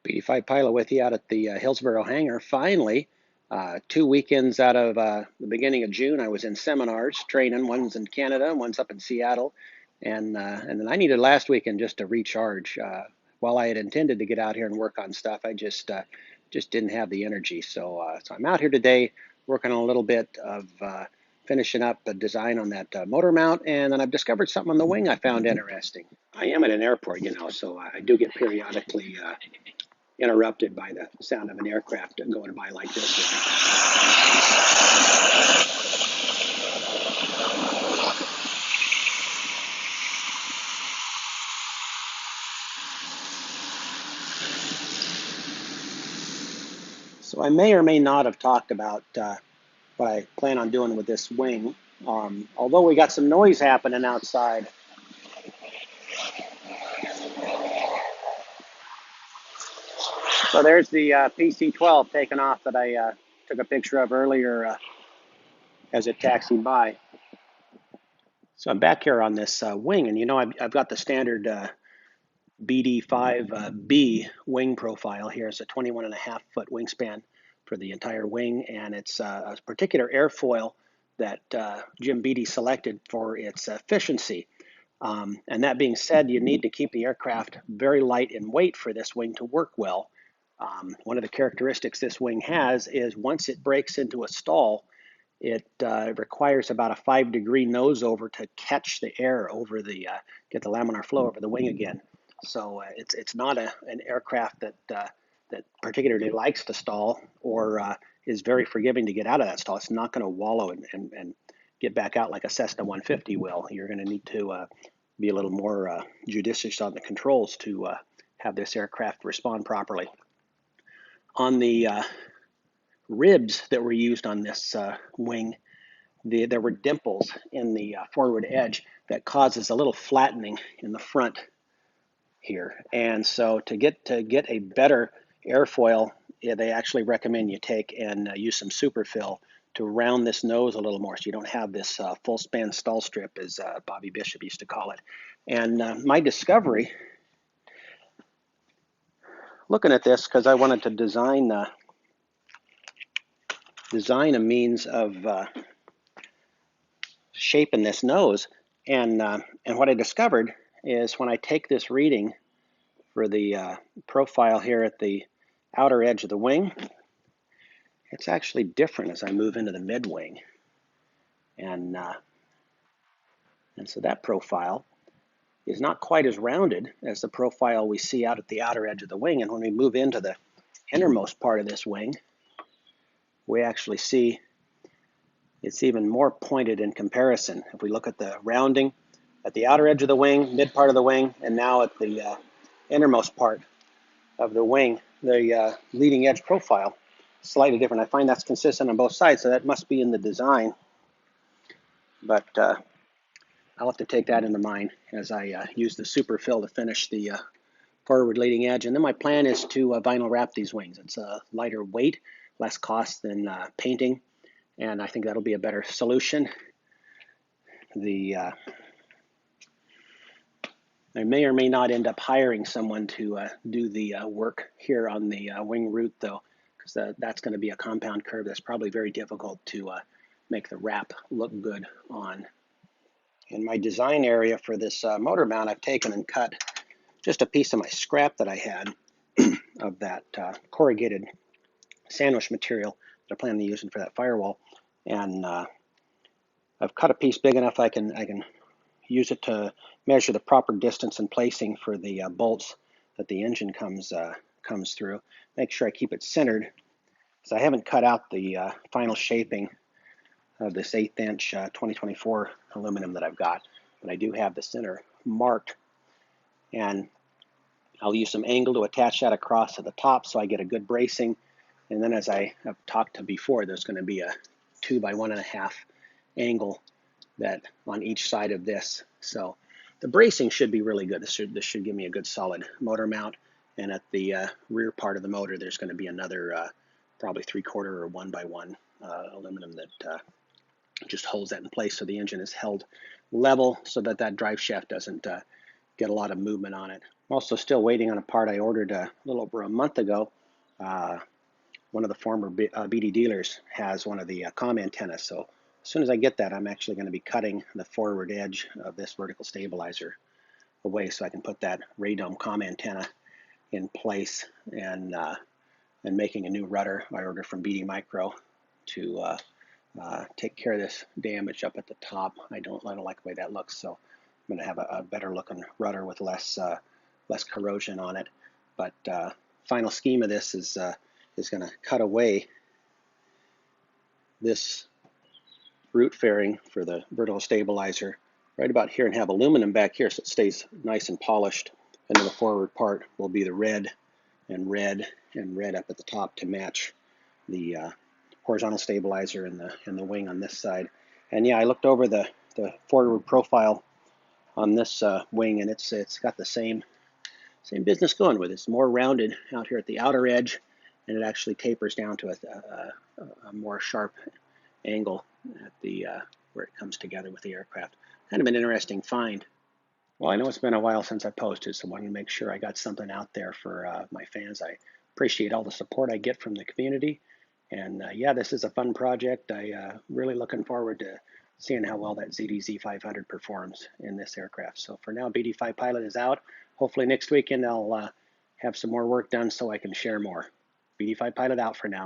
BD5 Pilot with you out at the Hillsboro hangar. Finally, 2 weekends out of the beginning of June, I was in seminars training. One's in Canada, one's up in Seattle, and then I needed last weekend just to recharge. While I had intended to get out here and work on stuff, I just didn't have the energy. So I'm out here today working on a little bit of finishing up the design on that motor mount, and then I've discovered something on the wing I found interesting. I am at an airport, so I do get periodically interrupted by the sound of an aircraft going by like this. So I may or may not have talked about what I plan on doing with this wing. Although we got some noise happening outside. So there's the PC-12 taking off that I took a picture of earlier as it taxied by. So I'm back here on this wing, and I've got the standard BD5B wing profile here. It's a 21.5-foot wingspan for the entire wing, and it's a particular airfoil that Jim Beatty selected for its efficiency. And that being said, you need to keep the aircraft very light in weight for this wing to work well. One of the characteristics this wing has is once it breaks into a stall, it requires about a 5-degree nose over to catch the air over get the laminar flow over the wing again. So it's not an aircraft that particularly likes to stall or is very forgiving to get out of that stall. It's not going to wallow and get back out like a Cessna 150 will. You're going to need to be a little more judicious on the controls to have this aircraft respond properly. On the ribs that were used on this wing, there were dimples in the forward edge that causes a little flattening in the front here. And so to get a better airfoil, they actually recommend you take and use some superfill to round this nose a little more so you don't have this full span stall strip, as Bobby Bishop used to call it. And my discovery, looking at this, because I wanted to design a means of shaping this nose, and what I discovered is when I take this reading for the profile here at the outer edge of the wing, it's actually different as I move into the mid-wing, and so that profile is not quite as rounded as the profile we see out at the outer edge of the wing. And when we move into the innermost part of this wing, we actually see it's even more pointed in comparison. If we look at the rounding at the outer edge of the wing, mid part of the wing, and now at the innermost part of the wing, the leading edge profile, slightly different. I find that's consistent on both sides, so that must be in the design. But I'll have to take that into mind as I use the superfill to finish the forward leading edge. And then my plan is to vinyl wrap these wings. It's a lighter weight, less cost than painting, and I think that'll be a better solution. I may or may not end up hiring someone to do the work here on the wing root, though, because that's going to be a compound curve that's probably very difficult to make the wrap look good on. In my design area for this motor mount, I've taken and cut just a piece of my scrap that I had of that corrugated sandwich material that I plan on using for that firewall, and I've cut a piece big enough I can use it to measure the proper distance and placing for the bolts that the engine comes through. Make sure I keep it centered, so I haven't cut out the final shaping of this 1/8 inch 2024 aluminum that I've got, but I do have the center marked, and I'll use some angle to attach that across to the top so I get a good bracing. And then, as I have talked to before, there's going to be a 2 by 1.5 angle that on each side of this. So the bracing should be really good. This should give me a good solid motor mount. And at the rear part of the motor, there's going to be another probably 3/4 or 1 by 1 aluminum that just holds that in place, so the engine is held level so that drive shaft doesn't get a lot of movement on it. I'm also still waiting on a part I ordered a little over a month ago. One of the former BD dealers has one of the comm antennas, so as soon as I get that, I'm actually going to be cutting the forward edge of this vertical stabilizer away so I can put that radome comm antenna in place, and making a new rudder I ordered from BD Micro to take care of this damage up at the top. I don't like the way that looks, so I'm going to have a better looking rudder with less corrosion on it. But final scheme of this is going to cut away this root fairing for the vertical stabilizer right about here and have aluminum back here so it stays nice and polished. And then the forward part will be the red and red and red up at the top to match the horizontal stabilizer and the wing on this side. And yeah, I looked over the forward profile on this wing, and it's got the same business going with it. It's more rounded out here at the outer edge, and it actually tapers down to a more sharp angle at the where it comes together with the aircraft. Kind of an interesting find. Well, I know it's been a while since I posted, so I wanted to make sure I got something out there for my fans. I appreciate all the support I get from the community. And yeah, this is a fun project. I really looking forward to seeing how well that ZDZ 500 performs in this aircraft. So for now, BD5 Pilot is out. Hopefully next weekend I'll have some more work done so I can share more. BD5 Pilot out for now.